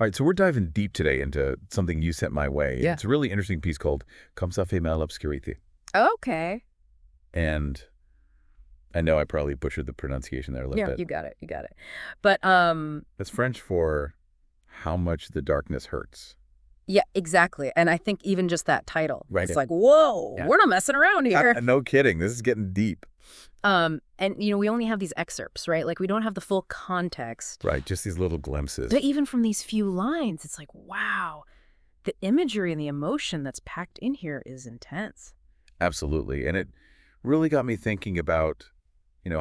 All right, so we're diving deep today into something you sent my way. Yeah. It's a really interesting piece called Comme, fait l'obscurité. Okay. And I know I probably butchered the pronunciation there a little Yeah, bit. you got it. You got it. But That's French for how much the darkness hurts. yeah, exactly. And I think even just that title, Right. it's like, whoa, Yeah. we're not messing around here. No kidding. This is getting deep. And we only have these excerpts, right? Like we don't have the full context. Right, just these little glimpses. But even from these few lines, it's like, wow, the imagery and the emotion that's packed in here is intense. Absolutely. And it really got me thinking about,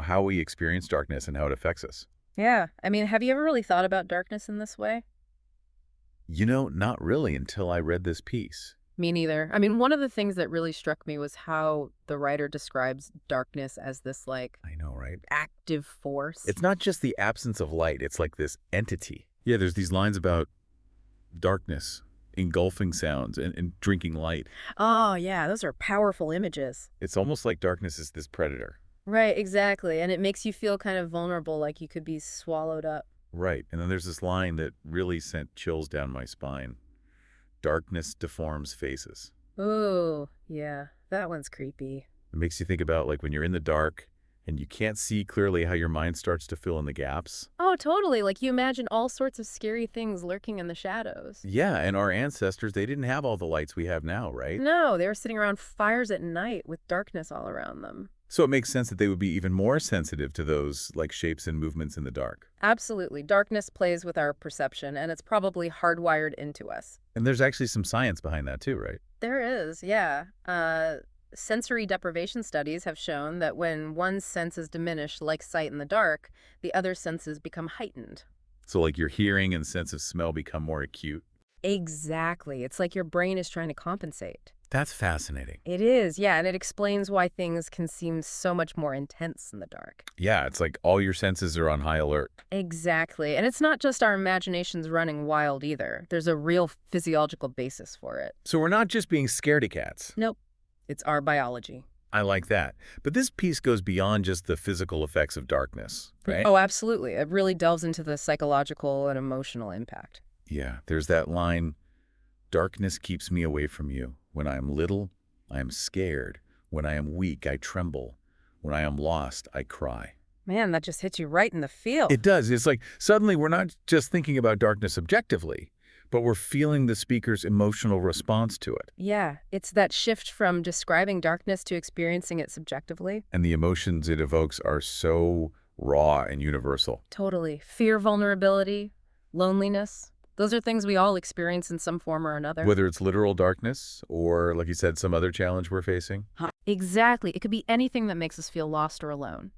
how we experience darkness and how it affects us. Yeah. I mean, have you ever really thought about darkness in this way? Not really until I read this piece. Me neither. I mean, one of the things that really struck me was how the writer describes darkness as this, like, I know, right? active force. It's not just the absence of light. It's like this entity. Yeah, there's these lines about darkness, engulfing sounds, and drinking light. Oh, yeah, those are powerful images. It's almost like darkness is this predator. Right, exactly. And it makes you feel kind of vulnerable, like you could be swallowed up. Right. And then there's this line that really sent chills down my spine. Darkness deforms faces. Oh, yeah, that one's creepy. It makes you think about like when you're in the dark and you can't see clearly how your mind starts to fill in the gaps. Oh, totally. Like you imagine all sorts of scary things lurking in the shadows. Yeah, and our ancestors, they didn't have all the lights we have now, right? No, they were sitting around fires at night with darkness all around them. So it makes sense that they would be even more sensitive to those like shapes and movements in the dark. Absolutely. Darkness plays with our perception, and it's probably hardwired into us. And there's actually some science behind that too, right? There is, yeah. Sensory deprivation studies have shown that when one sense is diminished, like sight in the dark, the other senses become heightened. So like your hearing and sense of smell become more acute. Exactly. It's like your brain is trying to compensate. That's fascinating. It is, yeah, and it explains why things can seem so much more intense in the dark. Yeah, it's like all your senses are on high alert. Exactly. And it's not just our imaginations running wild either. There's a real physiological basis for it. So we're not just being scaredy cats. Nope. It's our biology. I like that. But this piece goes beyond just the physical effects of darkness, right? Oh, absolutely. It really delves into the psychological and emotional impact. Yeah, there's that line, darkness keeps me away from you. When I am little, I am scared. When I am weak, I tremble. When I am lost, I cry. Man, that just hits you right in the feel. It does. It's like suddenly we're not just thinking about darkness objectively, but we're feeling the speaker's emotional response to it. Yeah, it's that shift from describing darkness to experiencing it subjectively. And the emotions it evokes are so raw and universal. Totally. Fear, vulnerability, loneliness. Those are things we all experience in some form or another. Whether it's literal darkness or, like you said, some other challenge we're facing. Exactly. It could be anything that makes us feel lost or alone.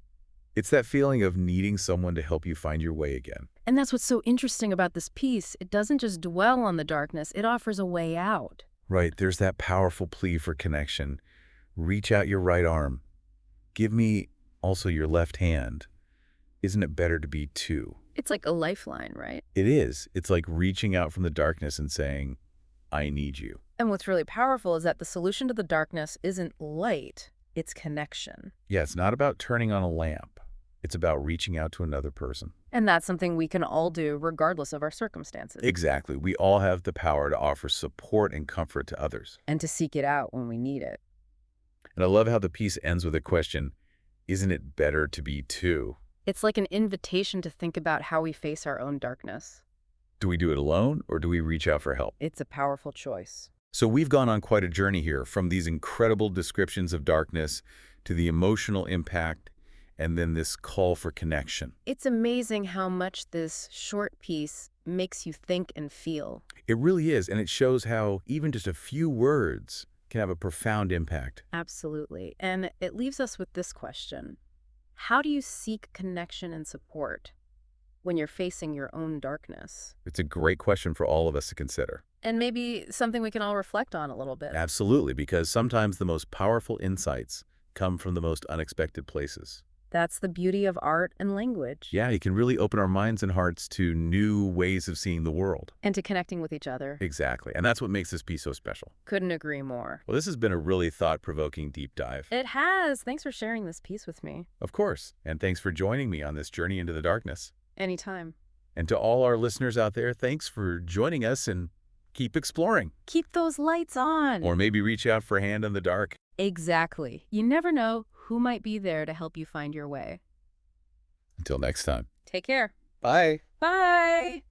It's that feeling of needing someone to help you find your way again. And that's what's so interesting about this piece. It doesn't just dwell on the darkness, it offers a way out. Right, there's that powerful plea for connection. Reach out your right arm. Give me also your left hand. Isn't it better to be two? It's like a lifeline, right? It is. It's like reaching out from the darkness and saying, I need you. And what's really powerful is that the solution to the darkness isn't light, it's connection. Yeah, it's not about turning on a lamp. It's about reaching out to another person. And that's something we can all do regardless of our circumstances. Exactly. We all have the power to offer support and comfort to others. And to seek it out when we need it. And I love how the piece ends with a question, isn't it better to be two? It's like an invitation to think about how we face our own darkness. Do we do it alone or do we reach out for help? It's a powerful choice. So we've gone on quite a journey here, from these incredible descriptions of darkness to the emotional impact and then this call for connection. It's amazing how much this short piece makes you think and feel. It really is, and it shows how even just a few words can have a profound impact. Absolutely. And it leaves us with this question. How do you seek connection and support when you're facing your own darkness? It's a great question for all of us to consider. And maybe something we can all reflect on a little bit. Absolutely, because sometimes the most powerful insights come from the most unexpected places. That's the beauty of art and language. Yeah, it can really open our minds and hearts to new ways of seeing the world. And to connecting with each other. Exactly, and that's what makes this piece so special. Couldn't agree more. Well, this has been a really thought-provoking deep dive. It has. Thanks for sharing this piece with me. Of course, and thanks for joining me on this journey into the darkness. Anytime. And to all our listeners out there, thanks for joining us and keep exploring. Keep those lights on. Or maybe reach out for a hand in the dark. Exactly. You never know who might be there to help you find your way. Until next time. Take care. Bye. Bye.